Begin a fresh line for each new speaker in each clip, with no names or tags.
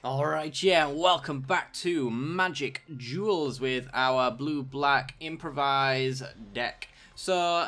Alright, yeah, welcome back to Magic Duels with our blue-black improvise deck. So,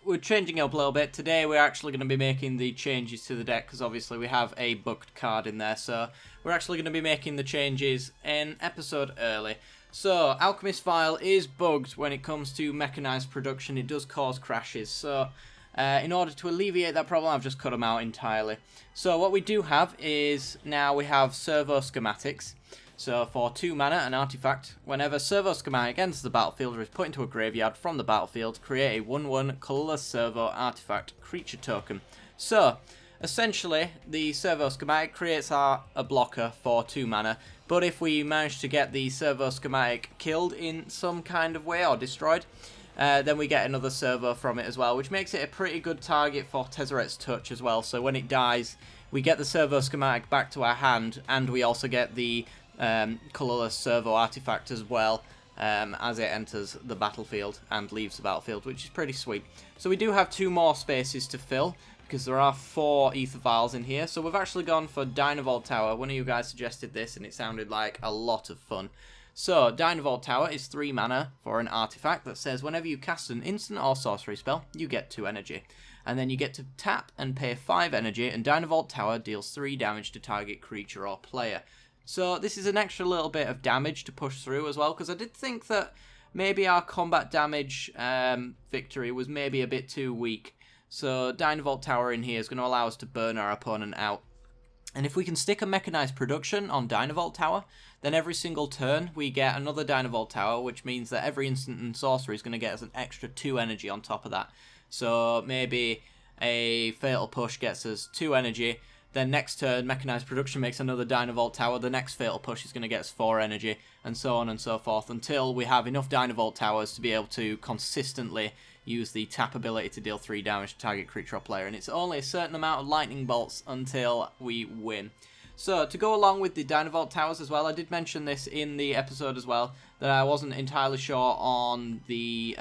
we're changing it up a little bit. Today we're actually going to be making the changes to the deck, because obviously we have a bugged card in there, so we're actually going to be making the changes an episode early. So, Alchemist File is bugged when it comes to mechanized production. It does cause crashes, so in order to alleviate that problem, I've just cut them out entirely. So what we do have is, now we have servo schematics. So for 2 mana, an artifact, whenever servo schematic enters the battlefield or is put into a graveyard from the battlefield, create a 1/1 colorless servo artifact creature token. So, essentially, the servo schematic creates a blocker for 2 mana, but if we manage to get the servo schematic killed in some kind of way or destroyed, then we get another servo from it as well, which makes it a pretty good target for Tezzeret's Touch as well. So when it dies, we get the servo schematic back to our hand, and we also get the colourless servo artifact as well as it enters the battlefield and leaves the battlefield, which is pretty sweet. So we do have 2 more spaces to fill, because there are 4 ether vials in here. So we've actually gone for Dynavolt Tower. One of you guys suggested this, and it sounded like a lot of fun. So, Dynavolt Tower is 3 mana for an artifact that says whenever you cast an instant or sorcery spell, you get 2 energy. And then you get to tap and pay 5 energy, and Dynavolt Tower deals 3 damage to target creature or player. So, this is an extra little bit of damage to push through as well, because I did think that maybe our combat damage victory was maybe a bit too weak. So, Dynavolt Tower in here is going to allow us to burn our opponent out. And if we can stick a mechanized production on Dynavolt Tower, then every single turn we get another Dynavolt Tower, which means that every instant and sorcery is going to get us an extra 2 energy on top of that. So maybe a Fatal Push gets us 2 energy, then next turn mechanized production makes another Dynavolt Tower, the next Fatal Push is going to get us 4 energy, and so on and so forth, until we have enough Dynavolt Towers to be able to consistently use the tap ability to deal 3 damage to target creature or player, and it's only a certain amount of lightning bolts until we win. So, to go along with the Dynavolt Towers as well, I did mention this in the episode as well, that I wasn't entirely sure on the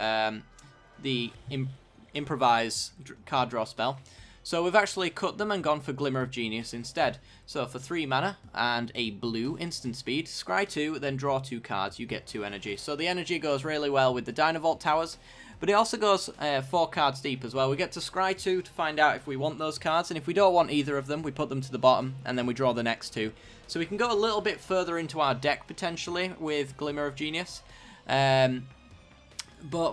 Improvise card draw spell. So we've actually cut them and gone for Glimmer of Genius instead. So for 3 mana and a blue instant speed, scry 2, then draw 2 cards, you get 2 energy. So the energy goes really well with the Dynavolt Towers, but it also goes 4 cards deep as well. We get to scry 2 to find out if we want those cards, and if we don't want either of them, we put them to the bottom, and then we draw the next 2. So we can go a little bit further into our deck, potentially, with Glimmer of Genius. But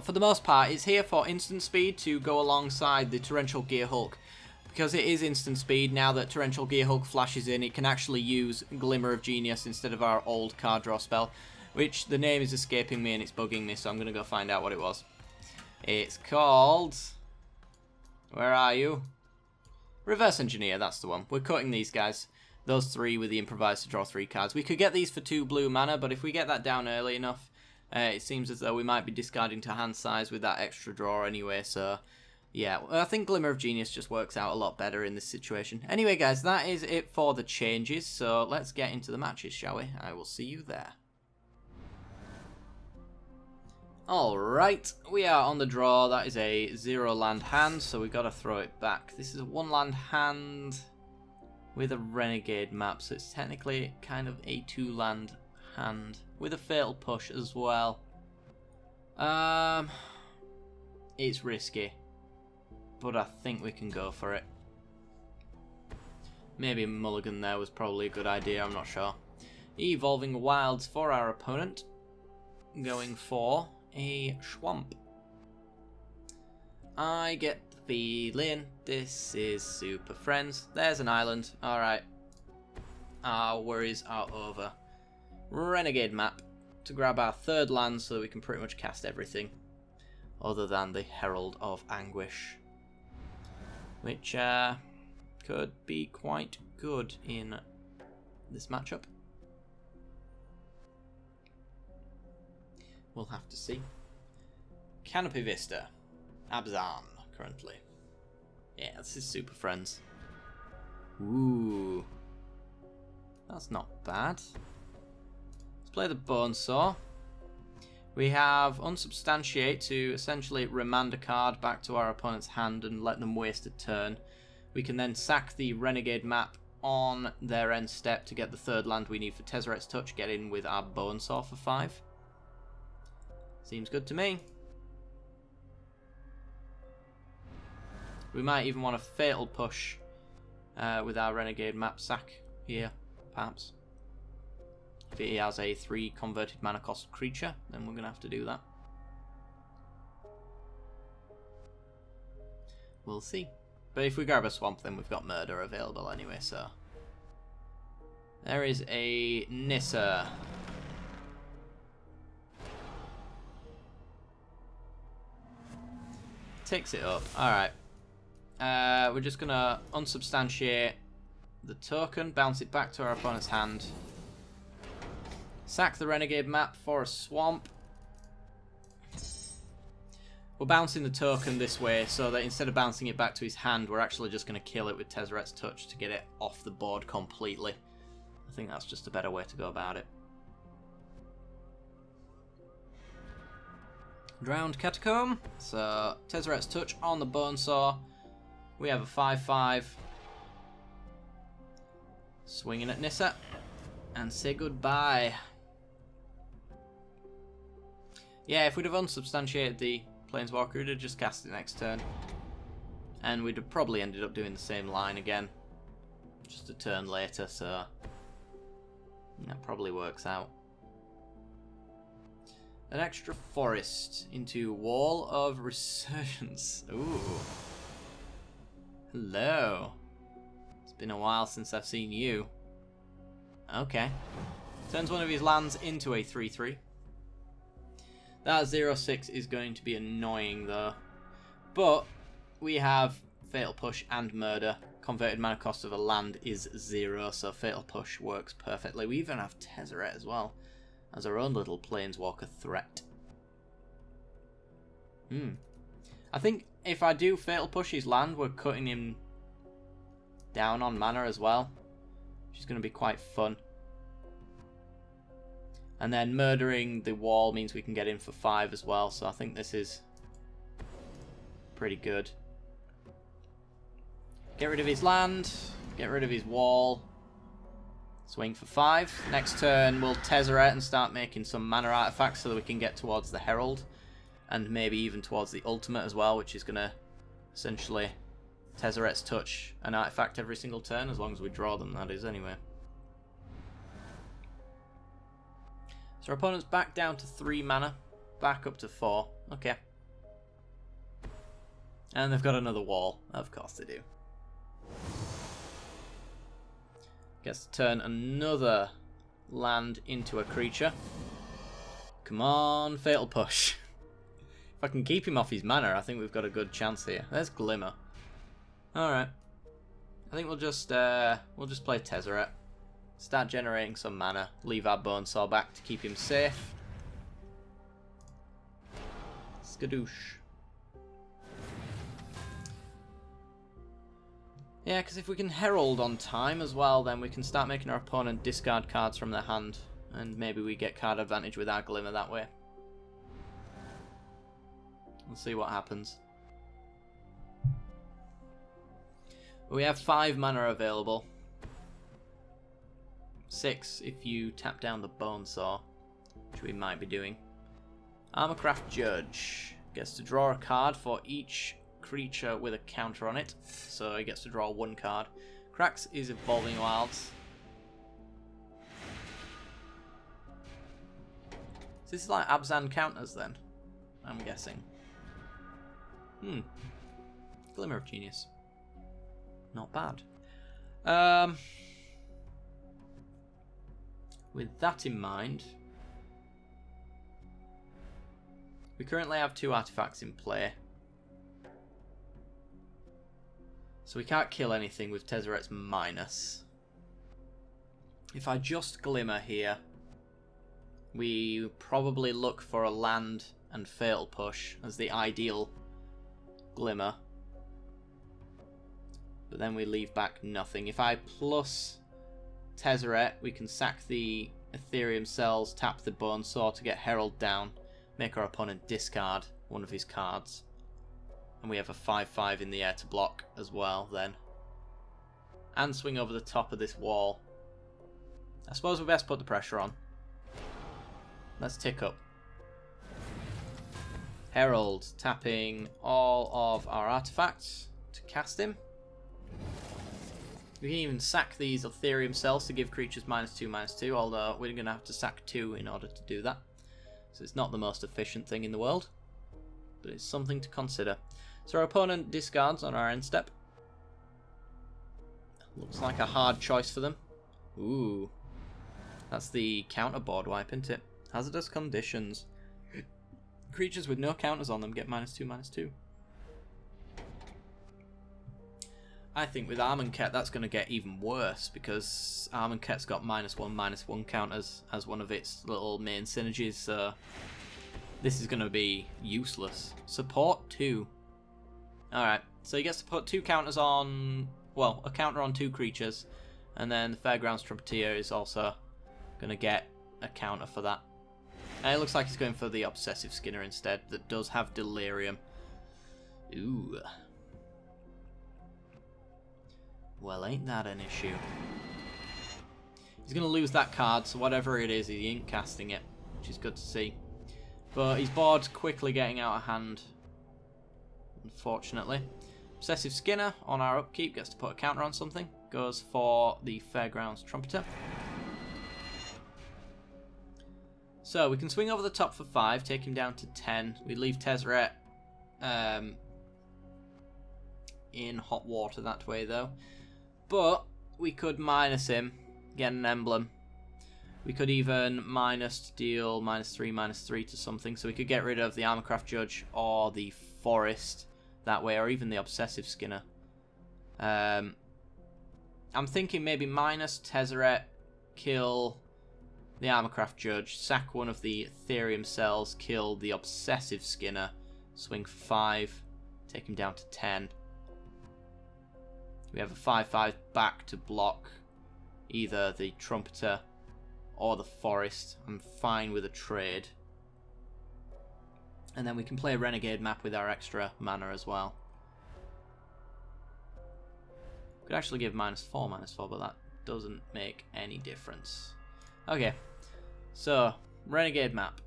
for the most part, it's here for instant speed to go alongside the Torrential Gear Hulk. Because it is instant speed, now that Torrential Gear Hulk flashes in, it can actually use Glimmer of Genius instead of our old card draw spell, which the name is escaping me and it's bugging me, so I'm going to go find out what it was. It's called... Where are you? Reverse Engineer, that's the one. We're cutting these guys. Those 3 with the Improvise to draw 3 cards. We could get these for 2 blue mana, but if we get that down early enough, it seems as though we might be discarding to hand size with that extra draw anyway, so... Yeah, I think Glimmer of Genius just works out a lot better in this situation. Anyway, guys, that is it for the changes, so let's get into the matches, shall we? I will see you there. Alright, we are on the draw. That is a 0 land hand, so we've got to throw it back. This is a 1 land hand with a Renegade map, so it's technically kind of a 2 land hand with a Fatal Push as well. It's risky, but I think we can go for it. Maybe a mulligan there was probably a good idea, I'm not sure. Evolving Wilds for our opponent. Going for a Swamp. I get the feeling this is Super Friends. There's an island, alright. Our worries are over. Renegade map to grab our 3rd land so that we can pretty much cast everything other than the Herald of Anguish, which could be quite good in this matchup. We'll have to see. Canopy Vista. Abzan, currently. Yeah, this is Super Friends. Ooh. That's not bad. Let's play the Bonesaw. We have Unsubstantiate to essentially remand a card back to our opponent's hand and let them waste a turn. We can then sack the Renegade map on their end step to get the third land we need for Tezzeret's Touch. Get in with our Bonesaw for 5. Seems good to me. We might even want a Fatal Push with our Renegade Map sack here, perhaps. If he has a 3 converted mana cost creature, then we're going to have to do that. We'll see. But if we grab a Swamp, then we've got Murder available anyway, so... There is a Nissa. Takes it up. Alright. We're just going to unsubstantiate the token, bounce it back to our opponent's hand. Sack the Renegade Map for a Swamp. We're bouncing the token this way so that instead of bouncing it back to his hand, we're actually just going to kill it with Tezzeret's Touch to get it off the board completely. I think that's just a better way to go about it. Drowned Catacomb. So, Tezzeret's Touch on the Bonesaw. We have a 5/5. Swinging at Nissa. And say goodbye. Yeah, if we'd have unsubstantiated the Planeswalker, we'd have just cast it next turn. And we'd have probably ended up doing the same line again. Just a turn later, so... that probably works out. An extra forest into Wall of Resurgence. Ooh. Hello. It's been a while since I've seen you. Okay. Turns one of his lands into a 3/3. That 0/6 is going to be annoying though. But we have Fatal Push and Murder. Converted mana cost of a land is 0, so Fatal Push works perfectly. We even have Tezzeret as well as our own little Planeswalker threat. I think if I do Fatal Push his land, we're cutting him down on mana as well, which is going to be quite fun. And then murdering the wall means we can get in for 5 as well, so I think this is pretty good. Get rid of his land, get rid of his wall, swing for 5. Next turn we'll Tezzeret and start making some mana artifacts so that we can get towards the Herald, and maybe even towards the Ultimate as well, which is going to essentially Tezzeret's Touch an artifact every single turn, as long as we draw them, that is, anyway. So our opponent's back down to 3 mana, back up to 4. Okay. And they've got another wall. Of course they do. Gets to turn another land into a creature. Come on, Fatal Push. If I can keep him off his mana, I think we've got a good chance here. There's Glimmer. Alright. I think we'll just play Tezzeret. Start generating some mana. Leave our Bonesaw back to keep him safe. Skadoosh. Yeah, because if we can Herald on time as well, then we can start making our opponent discard cards from their hand. And maybe we get card advantage with our Glimmer that way. We'll see what happens. We have 5 mana available. 6 if you tap down the Bonesaw, which we might be doing. Armorcraft Judge gets to draw a card for each creature with a counter on it, so he gets to draw 1 card. Krax is Evolving Wilds. So this is like Abzan counters then, I'm guessing. Glimmer of Genius. Not bad. With that in mind, we currently have 2 artifacts in play. So we can't kill anything with Tezzeret's minus. If I just Glimmer here, we probably look for a land and Fatal Push as the ideal Glimmer. But then we leave back nothing. If I plus Tezzeret, we can sack the Ethereum Cells, tap the Bonesaw to get Herald down, make our opponent discard one of his cards. And we have a 5/5 in the air to block as well then. and swing over the top of this wall. I suppose we best put the pressure on. Let's tick up. Herald, tapping all of our artifacts to cast him. We can even sack these Ethereum cells to give creatures -2/-2, although we're going to have to sack 2 in order to do that. So it's not the most efficient thing in the world, but it's something to consider. So our opponent discards on our end step. Looks like a hard choice for them. Ooh. That's the counter board wipe, isn't it? Hazardous conditions. Creatures with no counters on them get -2/-2. I think with Armenket that's going to get even worse, because Armenket's got -1/-1 counters as one of its little main synergies, so this is going to be useless. Support 2. Alright, so he gets to put 2 counters on, well, a counter on 2 creatures, and then the Fairgrounds Trumpeter is also going to get a counter for that. And it looks like he's going for the Obsessive Skinner instead, that does have Delirium. Ooh. Well, ain't that an issue? He's going to lose that card, so whatever it is, he ain't casting it, which is good to see. But his board's quickly getting out of hand, unfortunately. Obsessive Skinner, on our upkeep, gets to put a counter on something. Goes for the Fairgrounds Trumpeter. So we can swing over the top for 5, take him down to 10. We leave Tezzeret in hot water that way, though. But we could minus him, get an emblem. We could even minus to deal -3/-3 to something. So we could get rid of the Armorcraft Judge or the Forest that way, or even the Obsessive Skinner. I'm thinking maybe minus Tezzeret, kill the Armorcraft Judge, sack one of the Ethereum cells, kill the Obsessive Skinner, swing for 5, take him down to 10. We have a 5/5 back to block either the Trumpeter or the Forest. I'm fine with a trade. And then we can play a Renegade map with our extra mana as well. Could actually give -4/-4, but that doesn't make any difference. Okay, so Renegade map.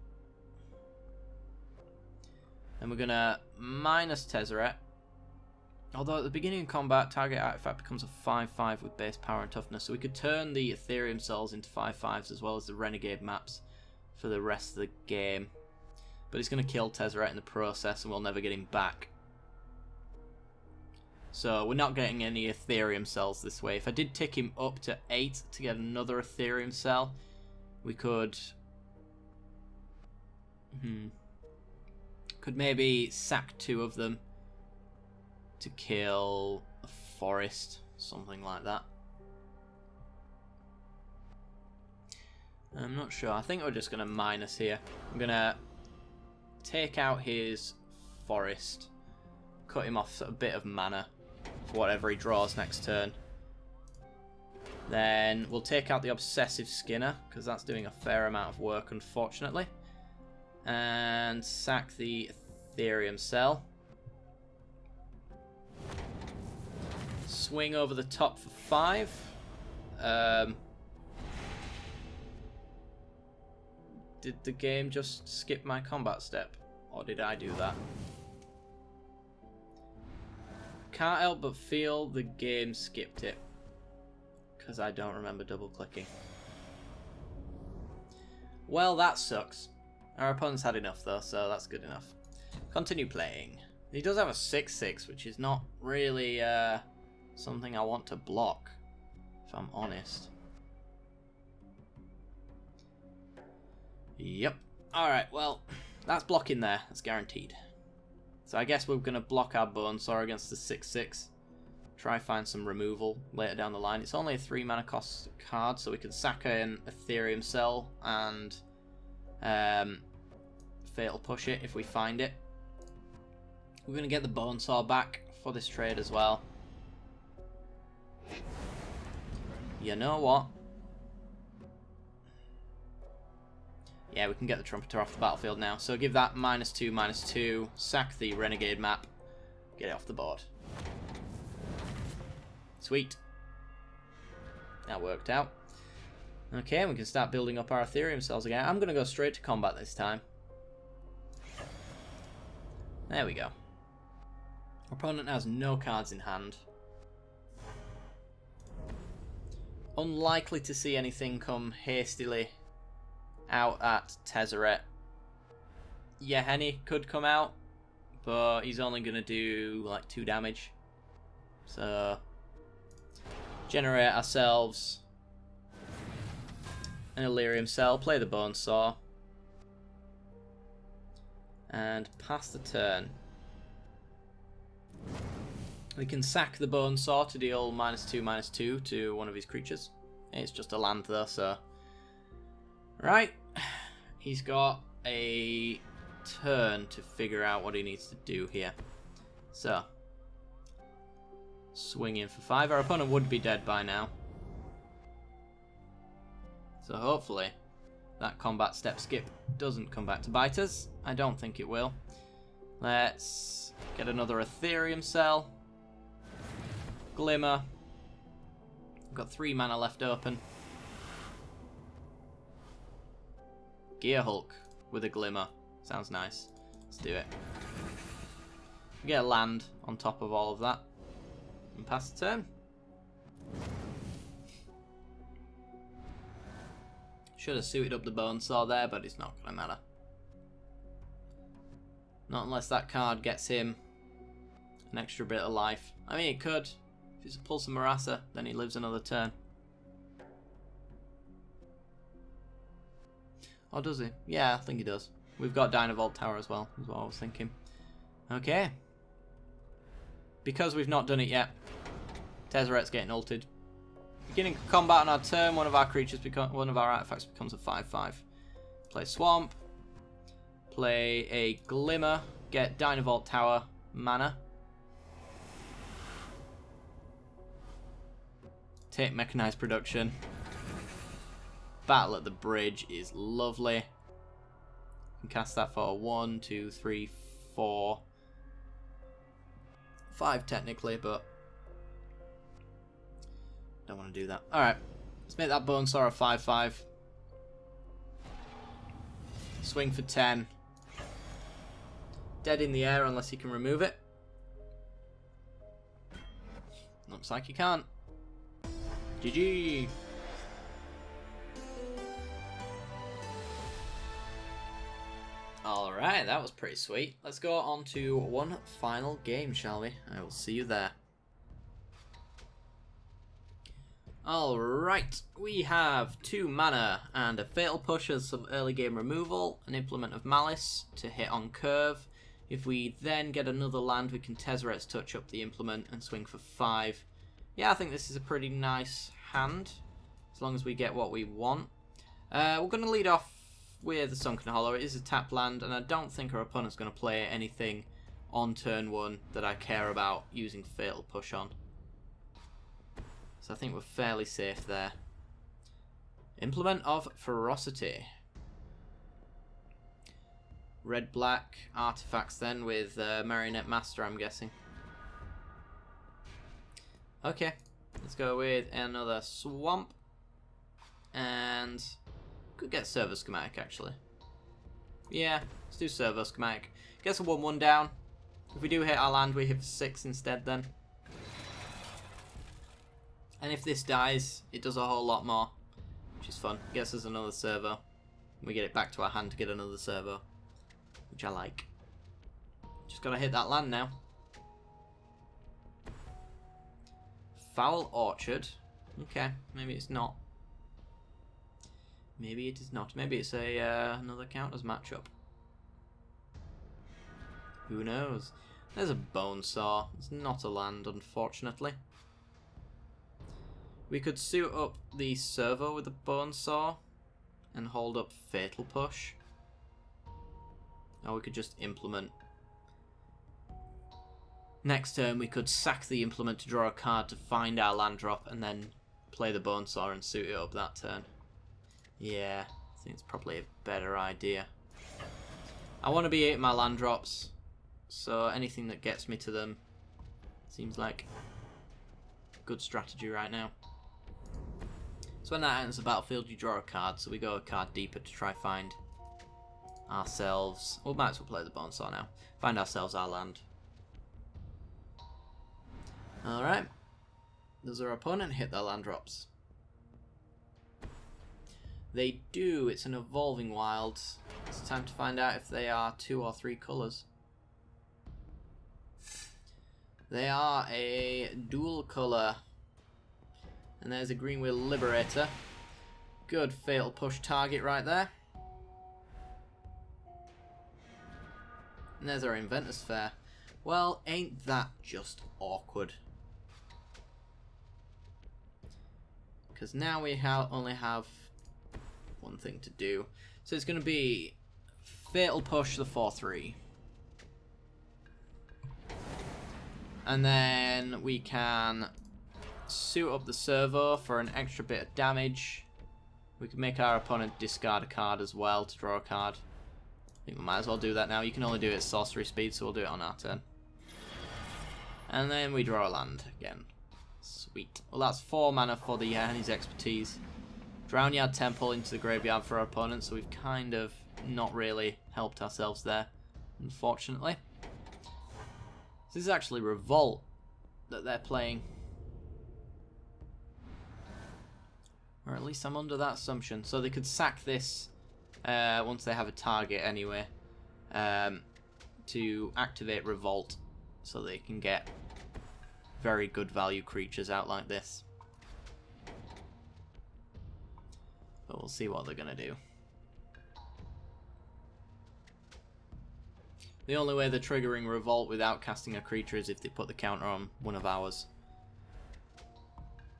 And we're gonna minus Tezzeret. Although at the beginning of combat, target artifact becomes a 5/5 with base power and toughness, so we could turn the Ethereum cells into 5/5s as well as the Renegade maps for the rest of the game. But it's going to kill Tezzeret in the process, and we'll never get him back. So we're not getting any Ethereum cells this way. If I did tick him up to 8 to get another Ethereum cell, we could... could maybe sack 2 of them to kill a Forest, something like that. I'm not sure. I think we're just going to minus here. I'm going to take out his Forest, cut him off a bit of mana for whatever he draws next turn. Then we'll take out the Obsessive Skinner, because that's doing a fair amount of work, unfortunately. And sack the Ethereum cell. Swing over the top for 5. Did the game just skip my combat step? Or did I do that? Can't help but feel the game skipped it, because I don't remember double clicking. Well, that sucks. Our opponent's had enough though, so that's good enough. Continue playing. He does have a 6/6, which is not really something I want to block, if I'm honest. Yep. Alright, well, that's blocking there. That's guaranteed. So I guess we're going to block our Bonesaw against the 6/6. Try find some removal later down the line. It's only a 3 mana cost card, so we can sack an Ethereum Cell and Fatal Push it if we find it. We're going to get the Bonesaw back for this trade as well. You know what? Yeah, we can get the Trumpeter off the battlefield now. So give that -2/-2, sack the Renegade map, get it off the board. Sweet. That worked out. Okay, we can start building up our Ethereum cells again. I'm going to go straight to combat this time. There we go. Our opponent has no cards in hand. Unlikely to see anything come hastily out at Tezzeret. Henny could come out, but he's only going to do like 2 damage. So, generate ourselves an Illyrium Cell, play the Bone Saw, and pass the turn. We can sack the Bone Saw to deal -2/-2 to one of his creatures. It's just a land though, so... Right, he's got a turn to figure out what he needs to do here. So, swing in for 5. Our opponent would be dead by now. So hopefully that combat step skip doesn't come back to bite us. I don't think it will. Let's get another Ethereum Cell. Glimmer. We've got 3 mana left open. Gear Hulk with a Glimmer. Sounds nice. Let's do it. Get a land on top of all of that. And pass the turn. Should have suited up the Bone Saw there, but it's not going to matter. Not unless that card gets him an extra bit of life. I mean, it could. If it's a Pulse of Marasa, then he lives another turn. Or does he? Yeah, I think he does. We've got Dynavolt Tower as well, is what I was thinking. Okay. Because we've not done it yet, Tezzeret's getting ulted. Beginning combat on our turn, one of our artifacts becomes a 5/5. Play Swamp. Play a Glimmer. Get Dynavolt Tower mana. Take Mechanized Production. Battle at the Bridge is lovely. You can cast that for 1, 2, 3, 4, 5 technically, but don't want to do that. Alright, let's make that Bone Saw a 5/5. Swing for 10. Dead in the air unless you can remove it. Looks like you can't. GG! Alright, that was pretty sweet. Let's go on to one final game, shall we? I will see you there. Alright, we have 2 mana and a Fatal Push as some early game removal, an Implement of Malice to hit on curve. If we then get another land, we can Tezzeret's Touch up the Implement and swing for 5. Yeah, I think this is a pretty nice hand, as long as we get what we want. We're going to lead off with the Sunken Hollow. It is a tap land, and I don't think our opponent's going to play anything on turn 1 that I care about using Fatal Push on. So I think we're fairly safe there. Implement of Ferocity. Red-black artifacts then with Marionette Master, I'm guessing. Okay, let's go with another Swamp. And could get Servo Schematic, actually. Yeah, let's do Servo Schematic. Gets a 1/1 down. If we do hit our land, we hit for 6 instead then. And if this dies, it does a whole lot more, which is fun. Gets us another servo. We get it back to our hand to get another servo, which I like. Just gotta hit that land now. Foul Orchard. Okay, maybe it's not. Maybe it is not. Maybe it's a another counters matchup. Who knows? There's a Bone Saw. It's not a land, unfortunately. We could suit up the servo with a Bone Saw and hold up Fatal Push. Or we could just implement. Next turn we could sack the implement to draw a card to find our land drop and then play the Bone Saw and suit it up that turn. Yeah, I think it's probably a better idea. I want to be hitting my land drops, so anything that gets me to them seems like a good strategy right now. So when that enters the battlefield, you draw a card, so we go a card deeper to try find ourselves... Well, we might as well play the Bonesaw now. Find ourselves our land. Alright. Does our opponent hit their land drops? They do. It's an evolving wild. It's time to find out if they are 2 or 3 colours. They are a dual colour. And there's a Greenwheel Liberator. Good fatal push target right there. And there's our Inventor's Fair. Well, ain't that just awkward? Because now we only have one thing to do. So it's going to be fatal push the 4-3. And then we can suit up the servo for an extra bit of damage. We can make our opponent discard a card as well to draw a card. I think we might as well do that now. You can only do it at sorcery speed, so we'll do it on our turn. And then we draw a land again. Sweet. Well, that's 4 mana for the Henny's Expertise. Drownyard Temple into the graveyard for our opponent, so we've kind of not really helped ourselves there, unfortunately. This is actually Revolt that they're playing. Or at least I'm under that assumption. So they could sack this once they have a target anyway, to activate Revolt so they can get very good value creatures out like this. But we'll see what they're going to do. The only way they're triggering Revolt without casting a creature is if they put the counter on one of ours.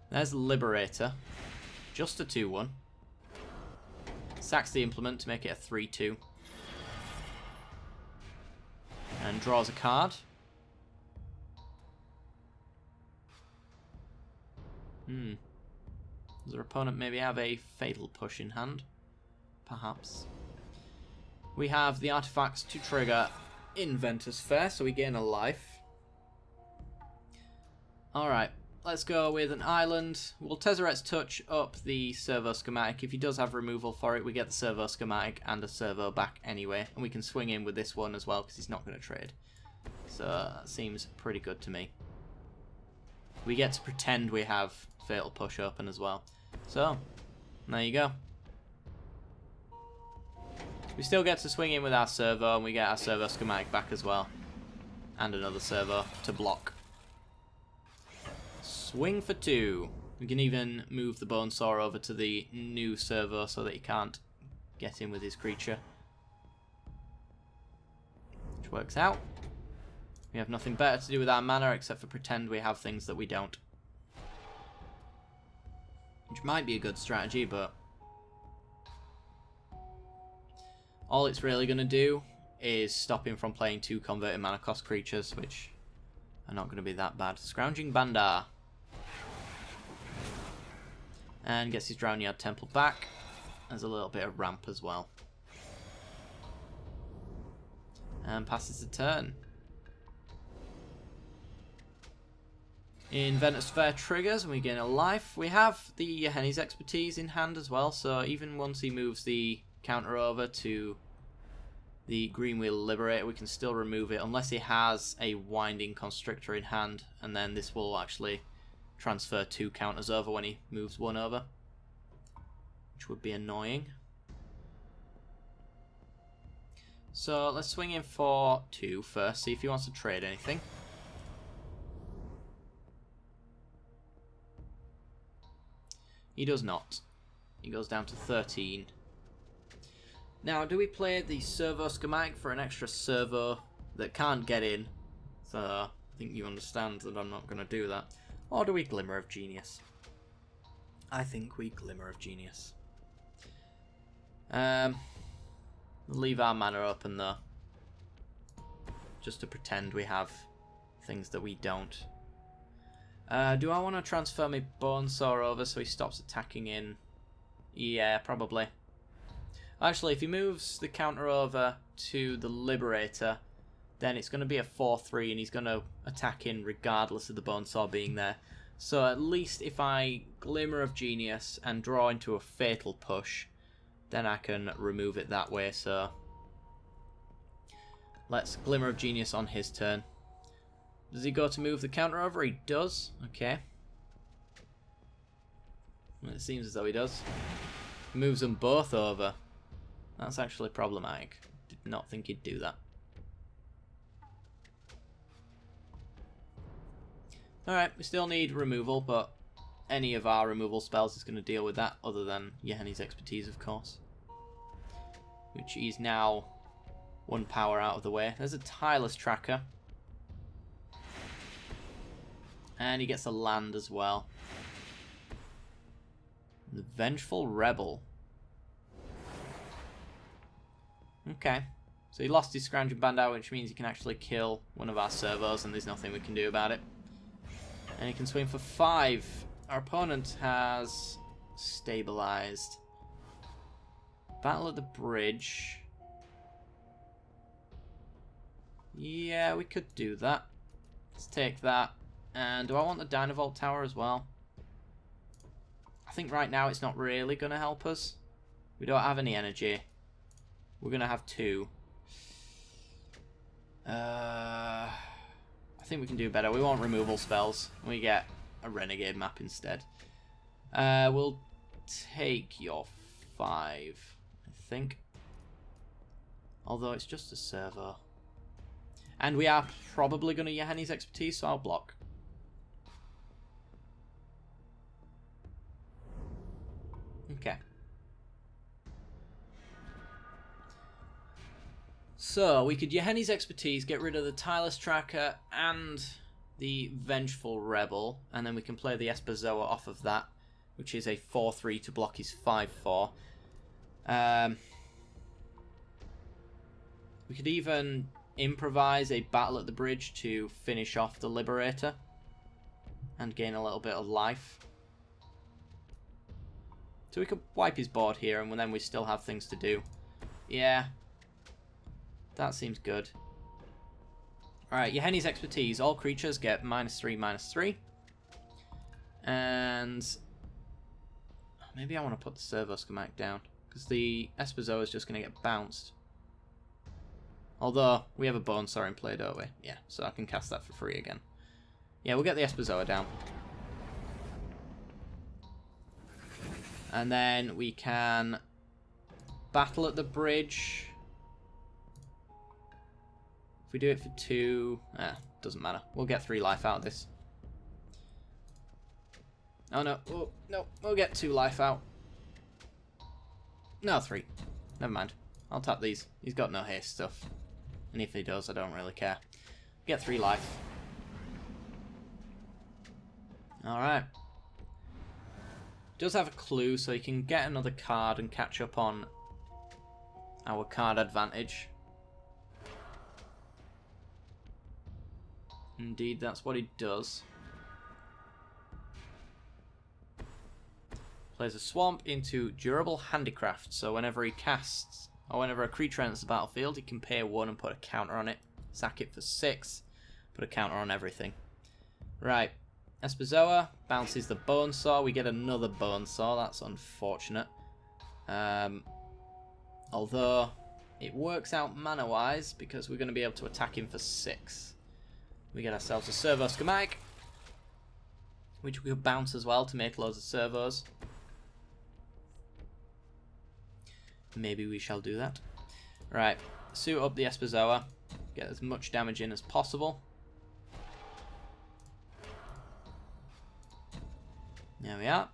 There's Liberator. Just a 2-1. Sacks the Implement to make it a 3-2. And draws a card. Does our opponent maybe have a Fatal Push in hand? Perhaps. We have the artifacts to trigger Inventor's Fair, so we gain a life. Alright, let's go with an island. We'll Tezzeret's Touch up the servo schematic. If he does have removal for it, we get the servo schematic and a servo back anyway. And we can swing in with this one as well, because he's not going to trade. So that seems pretty good to me. We get to pretend we have Fatal Push open as well. So, there you go. We still get to swing in with our servo, and we get our servo schematic back as well. And another servo to block. Swing for 2. We can even move the Bonesaw over to the new servo so that he can't get in with his creature. Which works out. We have nothing better to do with our mana except for pretend we have things that we don't. Which might be a good strategy, but all it's really going to do is stop him from playing 2 converted mana cost creatures, which are not going to be that bad. Scrounging Bandar. And gets his Drownyard Temple back. There's a little bit of ramp as well. And passes the turn. Inventor's Fair triggers and we gain a life. We have the Henny's Expertise in hand as well, so even once he moves the counter over to the Greenwheel Liberator, we can still remove it unless he has a Winding Constrictor in hand, and then this will actually transfer 2 counters over when he moves 1 over, which would be annoying. So let's swing in for 2 first, see if he wants to trade anything. He does not. He goes down to 13. Now, do we play the servo schematic for an extra servo that can't get in? So, I think you understand that I'm not going to do that. Or do we Glimmer of Genius? I think we Glimmer of Genius. Leave our mana open though. Just to pretend we have things that we don't. Do I want to transfer my Bonesaw over so he stops attacking in? Yeah, probably. Actually, if he moves the counter over to the Liberator, then it's going to be a 4-3 and he's going to attack in regardless of the Bonesaw being there. So at least if I Glimmer of Genius and draw into a Fatal Push, then I can remove it that way. So let's Glimmer of Genius on his turn. Does he go to move the counter over? He does. Okay. Well, it seems as though he does. Moves them both over. That's actually problematic. Did not think he'd do that. Alright, we still need removal, but any of our removal spells is going to deal with that, other than Yeheni's Expertise, of course. Which is now 1 power out of the way. There's a Tireless Tracker. And he gets a land as well. The Vengeful Rebel. Okay. So he lost his Scrounging Bandit, which means he can actually kill one of our servos, and there's nothing we can do about it. And he can swing for 5. Our opponent has stabilized. Battle at the Bridge. Yeah, we could do that. Let's take that. And do I want the Dynavolt Tower as well? I think right now it's not really going to help us. We don't have any energy. We're going to have 2. I think we can do better. We want removal spells. We get a Renegade map instead. We'll take your 5, I think. Although it's just a servo. And we are probably going to Yeheni's Expertise, so I'll block. Okay. So, we could Yeheni's Expertise, get rid of the Tireless Tracker and the Vengeful Rebel, and then we can play the Esperzoa off of that, which is a 4-3 to block his 5-4. We could even improvise a Battle at the Bridge to finish off the Liberator and gain a little bit of life. So we could wipe his board here, and then we still have things to do. Yeah. That seems good. Alright, Yeheni's Expertise. All creatures get -3/-3. And maybe I want to put the servo schematic down, because the Esperzoa is just going to get bounced. Although, we have a Bonesaw in play, don't we? Yeah, so I can cast that for free again. Yeah, we'll get the Esperzoa down. And then we can Battle at the Bridge. If we do it for 2, doesn't matter. We'll get 3 life out of this. Oh no, oh, no, we'll get 2 life out. No, 3. Never mind. I'll tap these. He's got no haste stuff. And if he does, I don't really care. Get 3 life. Alright. Does have a clue, so he can get another card and catch up on our card advantage. Indeed, that's what he does. Plays a swamp into Durable Handicraft, so whenever he casts, or whenever a creature enters the battlefield, he can pay 1 and put a counter on it. Sack it for 6, put a counter on everything. Right, Esperzoa bounces the Bonesaw. We get another Bonesaw, that's unfortunate. Although, it works out mana-wise, because we're going to be able to attack him for 6. We get ourselves a servo schematic, which we could bounce as well to make loads of servos. Maybe we shall do that. Right, suit up the Esperzoa, get as much damage in as possible. There we are.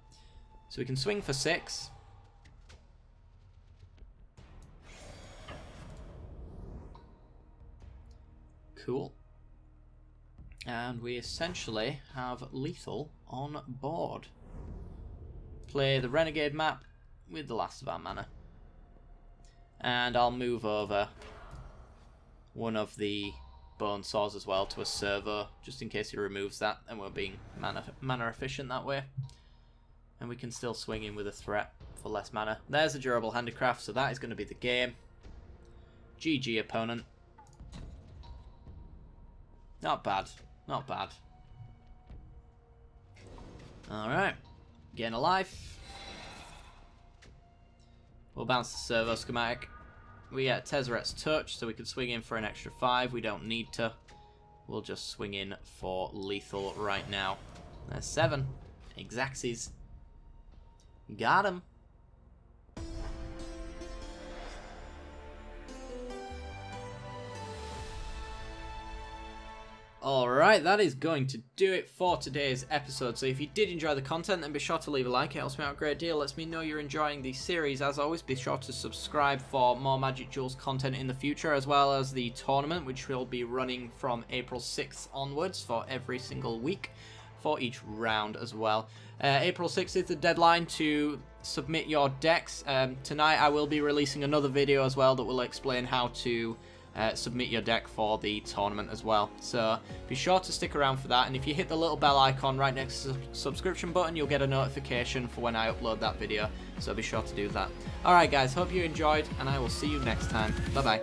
So we can swing for 6. Cool. And we essentially have lethal on board. Play the Renegade map with the last of our mana. And I'll move over one of the Bonesaws as well to a servo, just in case he removes that, and we're being mana efficient that way. And we can still swing in with a threat for less mana. There's a Durable Handicraft, so that is going to be the game. GG, opponent. Not bad. Not bad. Alright. Gain a life. We'll bounce the servo schematic. We get Tezzeret's touch, so we can swing in for an extra 5. We don't need to. We'll just swing in for lethal right now. There's 7. Exaxes. Got him. Alright, that is going to do it for today's episode. So if you did enjoy the content, then be sure to leave a like. It helps me out a great deal. Lets me know you're enjoying the series. As always, be sure to subscribe for more Magic Duels content in the future, as well as the tournament, which will be running from April 6th onwards for every single week for each round as well. April 6th is the deadline to submit your decks. Tonight I will be releasing another video as well that will explain how to submit your deck for the tournament as well. So be sure to stick around for that, and if you hit the little bell icon right next to the subscription button, you'll get a notification for when I upload that video, so be sure to do that. Alright guys, hope you enjoyed, and I will see you next time. Bye bye.